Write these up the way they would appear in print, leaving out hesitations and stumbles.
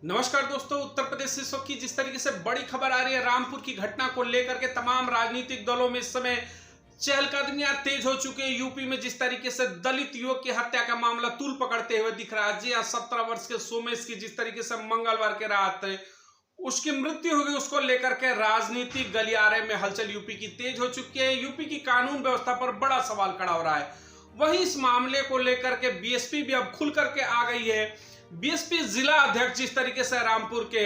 नमस्कार दोस्तों, उत्तर प्रदेश से इस वक्त की जिस तरीके से बड़ी खबर आ रही है रामपुर की घटना को लेकर के तमाम राजनीतिक दलों में इस समय चहलकदमियां तेज हो चुके हैं। यूपी में जिस तरीके से दलित युवक की हत्या का मामला तूल पकड़ते हुए दिख रहा है। जी हाँ, 17 वर्ष के सोमेश की जिस तरीके से मंगलवार के रात उसकी मृत्यु हो गई, उसको लेकर के राजनीतिक गलियारे में हलचल यूपी की तेज हो चुकी है। यूपी की कानून व्यवस्था पर बड़ा सवाल खड़ा हो रहा है। वहीं इस मामले को लेकर के बीएसपी भी अब खुल करके आ गई है। बीएसपी जिला अध्यक्ष जिस तरीके से रामपुर के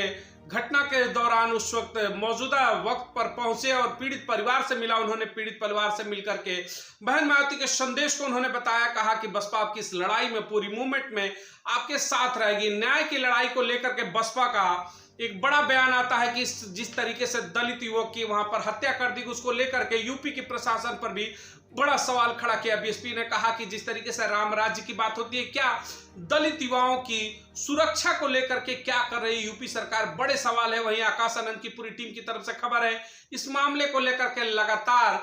घटना के दौरान उस वक्त मौजूदा वक्त पर पहुंचे और पीड़ित परिवार से मिला, उन्होंने पीड़ित परिवार से मिलकर के बहन मायावती के संदेश को उन्होंने बताया, कहा कि बसपा आपकी इस लड़ाई में, पूरी मूवमेंट में आपके साथ रहेगी। न्याय की लड़ाई को लेकर के बसपा का एक बड़ा बयान आता है कि जिस तरीके से दलित युवक की वहां पर हत्या कर दी, उसको लेकर के यूपी की प्रशासन पर भी बड़ा सवाल खड़ा किया। बीएसपी ने कहा कि जिस तरीके से राम राज्य की बात होती है, क्या दलित युवाओं की सुरक्षा को लेकर के क्या कर रही है यूपी सरकार, बड़े सवाल है। वहीं आकाश आनंद की पूरी टीम की तरफ से खबर है, इस मामले को लेकर के लगातार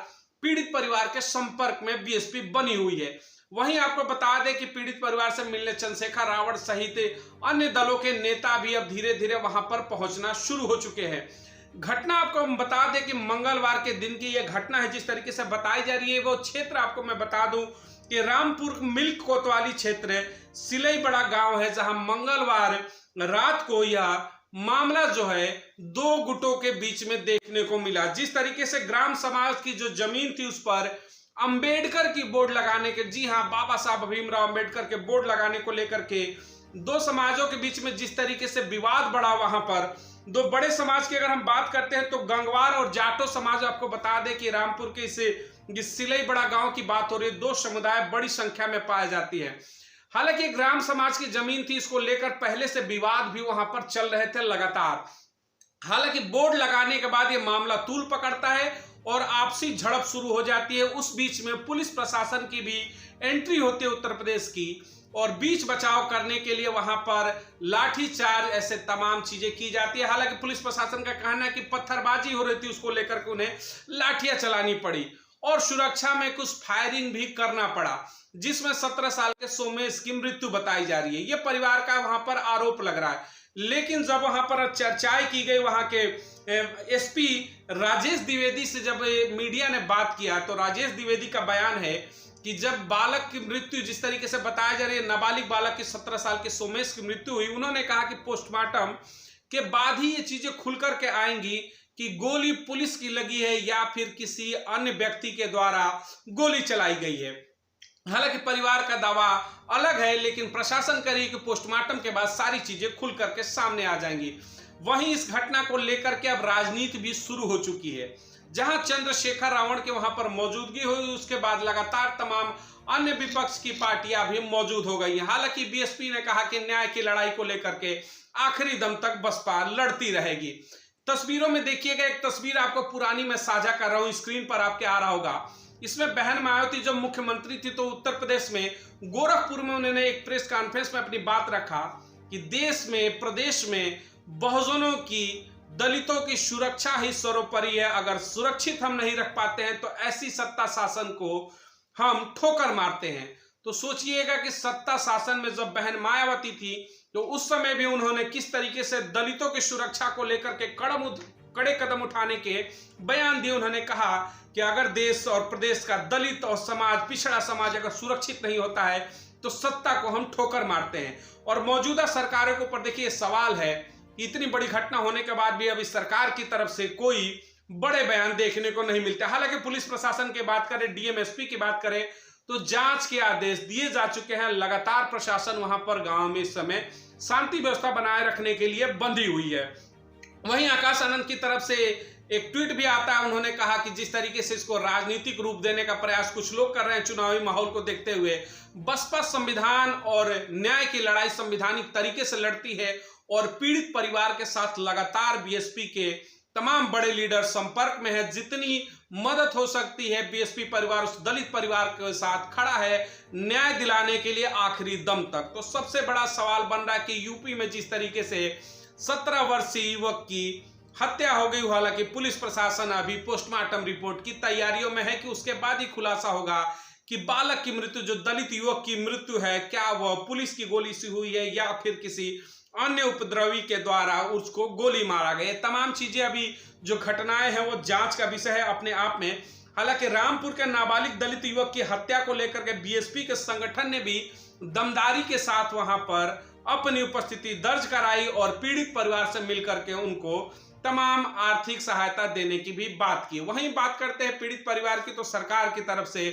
पीड़ित परिवार के संपर्क में बीएसपी बनी हुई है। वहीं आपको बता दें कि पीड़ित परिवार से मिलने चंद्रशेखर रावत सहित अन्य दलों के नेता भी अब धीरे धीरे वहां पर पहुंचना शुरू हो चुके हैं। घटना आपको हम बता दें कि मंगलवार के दिन की यह घटना है। जिस तरीके से बताई जा रही है वो क्षेत्र आपको मैं बता दूं कि रामपुर मिल्क कोतवाली क्षेत्र सिलई बड़ा गांव है, जहां मंगलवार रात को यह मामला जो है दो गुटों के बीच में देखने को मिला। जिस तरीके से ग्राम समाज की जो जमीन थी उस पर अंबेडकर की बोर्ड लगाने के, जी हां, बाबा साहब भीमराव अंबेडकर के बोर्ड लगाने को लेकर के दो समाजों के बीच में जिस तरीके से विवाद बढ़ा, वहां पर दो बड़े समाज की अगर हम बात करते हैं तो गंगवार और जाटो समाज, आपको बता दें कि रामपुर के इस सिलई बड़ा गांव की बात हो रही है। दो समुदाय बड़ी संख्या में पाई जाती है। हालांकि ग्राम समाज की जमीन थी, इसको लेकर पहले से विवाद भी वहां पर चल रहे थे लगातार। हालांकि बोर्ड लगाने के बाद यह मामला तूल पकड़ता है और आपसी झड़प शुरू हो जाती है। उस बीच में पुलिस प्रशासन की भी एंट्री होती है उत्तर प्रदेश की, और बीच बचाव करने के लिए वहां पर लाठीचार्ज, ऐसे तमाम चीजें की जाती है। हालांकि पुलिस प्रशासन का कहना है कि पत्थरबाजी हो रही थी, उसको लेकर के उन्हें लाठियां चलानी पड़ी और सुरक्षा में कुछ फायरिंग भी करना पड़ा, जिसमें 17 साल के सोमेश की मृत्यु बताई जा रही है। यह परिवार का वहां पर आरोप लग रहा है। लेकिन जब वहां पर चर्चाएं की गई, वहां के एसपी राजेश द्विवेदी से जब मीडिया ने बात किया, तो राजेश द्विवेदी का बयान है कि जब बालक की मृत्यु जिस तरीके से बताया जा रही है, नाबालिग बालक की 17 साल के सोमेश की मृत्यु हुई, उन्होंने कहा कि पोस्टमार्टम के बाद ही ये चीजें खुल करके आएंगी कि गोली पुलिस की लगी है या फिर किसी अन्य व्यक्ति के द्वारा गोली चलाई गई है। हालांकि परिवार का दावा अलग है, लेकिन प्रशासन कह रही है कि पोस्टमार्टम के बाद सारी चीजें खुल करके सामने आ जाएंगी। वहीं इस घटना को लेकर के अब राजनीति भी शुरू हो चुकी है। जहां चंद्रशेखर रावण के वहां पर मौजूदगी हुई, उसके बाद लगातार तमाम अन्य विपक्ष की पार्टियां भी मौजूद हो गई हैं। हालांकि बीएसपी ने कहा कि न्याय की लड़ाई को लेकर के आखिरी दम तक बसपा लड़ती रहेगी। तस्वीरों में देखिएगा, एक तस्वीर आपको पुरानी मैं साझा कर रहा हूं, स्क्रीन पर आपके आ रहा होगा। इसमें बहन मायावती जब मुख्यमंत्री थी तो उत्तर प्रदेश में गोरखपुर में उन्होंने एक प्रेस कॉन्फ्रेंस में अपनी बात रखा कि देश में, प्रदेश में बहुजनों की, दलितों की सुरक्षा ही सर्वोपरि है। अगर सुरक्षित हम नहीं रख पाते हैं तो ऐसी सत्ता शासन को हम ठोकर मारते हैं। तो सोचिएगा कि सत्ता शासन में जब बहन मायावती थी तो उस समय भी उन्होंने किस तरीके से दलितों की सुरक्षा को लेकर के कड़े कदम उठाने के बयान दिए। उन्होंने कहा कि अगर देश और प्रदेश का दलित और समाज, पिछड़ा समाज अगर सुरक्षित नहीं होता है तो सत्ता को हम ठोकर मारते हैं। और मौजूदा सरकारों के ऊपर देखिए सवाल है, इतनी बड़ी घटना होने के बाद भी अभी सरकार की तरफ से कोई बड़े बयान देखने को नहीं मिलते। हालांकि पुलिस प्रशासन की बात करें, डीएम एसपी की बात करें तो जांच के आदेश दिए जा चुके हैं। लगातार प्रशासन वहां पर गांव में इस समय शांति व्यवस्था बनाए रखने के लिए बंधी हुई है। वहीं आकाश आनंद की तरफ से एक ट्वीट भी आता है। उन्होंने कहा कि जिस तरीके से इसको राजनीतिक रूप देने का प्रयास कुछ लोग कर रहे हैं चुनावी माहौल को देखते हुए, बसपा संविधान और न्याय की लड़ाई संवैधानिक तरीके से लड़ती है और पीड़ित परिवार के साथ लगातार बीएसपी के तमाम बड़े लीडर संपर्क में है। जितनी मदद हो सकती है बीएसपी परिवार उस दलित परिवार के साथ खड़ा है, न्याय दिलाने के लिए आखिरी दम तक। तो सबसे बड़ा सवाल बन रहा है कि यूपी में जिस तरीके से 17 वर्षीय युवक की हत्या हो गई, हालांकि पुलिस प्रशासन अभी पोस्टमार्टम रिपोर्ट की तैयारियों में है कि उसके बाद ही खुलासा होगा कि बालक की मृत्यु, जो दलित युवक की मृत्यु है, क्या वह पुलिस की गोली से हुई है या फिर किसी अन्य उपद्रवी के द्वारा उसको गोली मारा गया। तमाम चीजें अभी जो घटनाएं हैं वो जांच का विषय है अपने आप में। हालांकि रामपुर के नाबालिग दलित युवक की हत्या को लेकर के बीएसपी के संगठन ने भी दमदारी के साथ वहां पर अपनी उपस्थिति दर्ज कराई और पीड़ित परिवार से मिलकर के उनको तमाम आर्थिक सहायता देने की भी बात की। वहीं बात करते हैं पीड़ित परिवार की, तो सरकार की तरफ से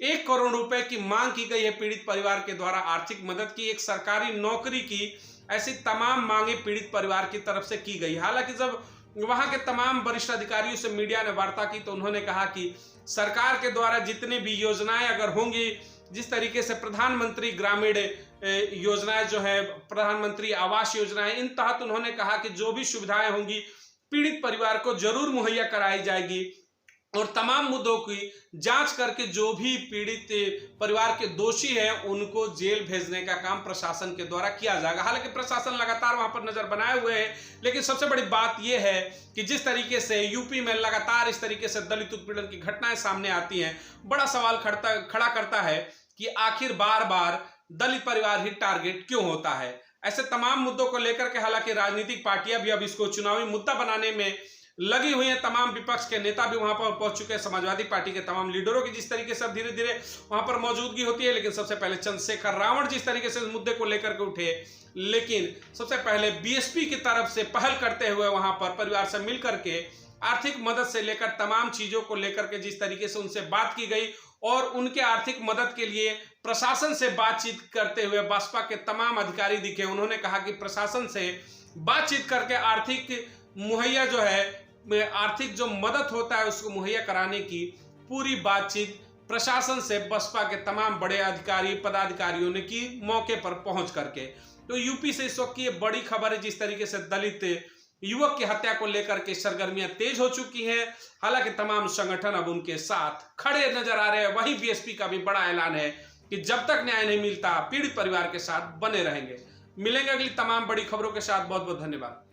1 करोड़ रुपए की मांग की गई है पीड़ित परिवार के द्वारा आर्थिक मदद की, एक सरकारी नौकरी की, ऐसी तमाम मांगे पीड़ित परिवार की तरफ से की गई। हालांकि जब वहां के तमाम वरिष्ठ अधिकारियों से मीडिया ने वार्ता की तो उन्होंने कहा कि सरकार के द्वारा जितने भी योजनाएं अगर होंगी, जिस तरीके से प्रधानमंत्री ग्रामीण योजनाएं जो है, प्रधानमंत्री आवास योजनाएं, इन तहत उन्होंने कहा कि जो भी सुविधाएं होंगी पीड़ित परिवार को जरूर मुहैया कराई जाएगी और तमाम मुद्दों की जांच करके जो भी पीड़ित परिवार के दोषी हैं उनको जेल भेजने का काम प्रशासन के द्वारा किया जाएगा। हालांकि प्रशासन लगातार वहां पर नजर बनाए हुए है, लेकिन सबसे बड़ी बात यह है कि जिस तरीके से यूपी में लगातार इस तरीके से दलित उत्पीड़न की घटनाएं सामने आती हैं, बड़ा सवाल खड़ा करता है कि आखिर बार बार दलित परिवार ही टारगेट क्यों होता है। ऐसे तमाम मुद्दों को लेकर के हालांकि राजनीतिक पार्टियां भी अब इसको चुनावी मुद्दा बनाने में लगी हुई हैं। तमाम विपक्ष के नेता भी वहां पर पहुंच चुके हैं, समाजवादी पार्टी के तमाम लीडरों की जिस तरीके से अब धीरे धीरे वहां पर मौजूदगी होती है। लेकिन सबसे पहले चंद्रशेखर रावण जिस तरीके से इस मुद्दे को लेकर के उठे, लेकिन सबसे पहले बीएसपी की तरफ से पहल करते हुए वहां पर परिवार से मिलकर के आर्थिक मदद से लेकर तमाम चीजों को लेकर के जिस तरीके से उनसे बात की गई और उनके आर्थिक मदद के लिए प्रशासन से बातचीत करते हुए बसपा के तमाम अधिकारी दिखे। उन्होंने कहा कि प्रशासन से बातचीत करके आर्थिक मुहैया जो है, आर्थिक जो मदद होता है उसको मुहैया कराने की पूरी बातचीत प्रशासन से बसपा के तमाम बड़े अधिकारी पदाधिकारियों ने की मौके पर पहुंच करके। तो यूपी से इस वक्त की बड़ी खबर है, जिस तरीके से दलित युवक की हत्या को लेकर के सरगर्मियां तेज हो चुकी हैं। हालांकि तमाम संगठन अब उनके साथ खड़े नजर आ रहे हैं। वहीं बीएसपी का भी बड़ा ऐलान है कि जब तक न्याय नहीं मिलता पीड़ित परिवार के साथ बने रहेंगे। मिलेंगे अगली तमाम बड़ी खबरों के साथ। बहुत बहुत धन्यवाद।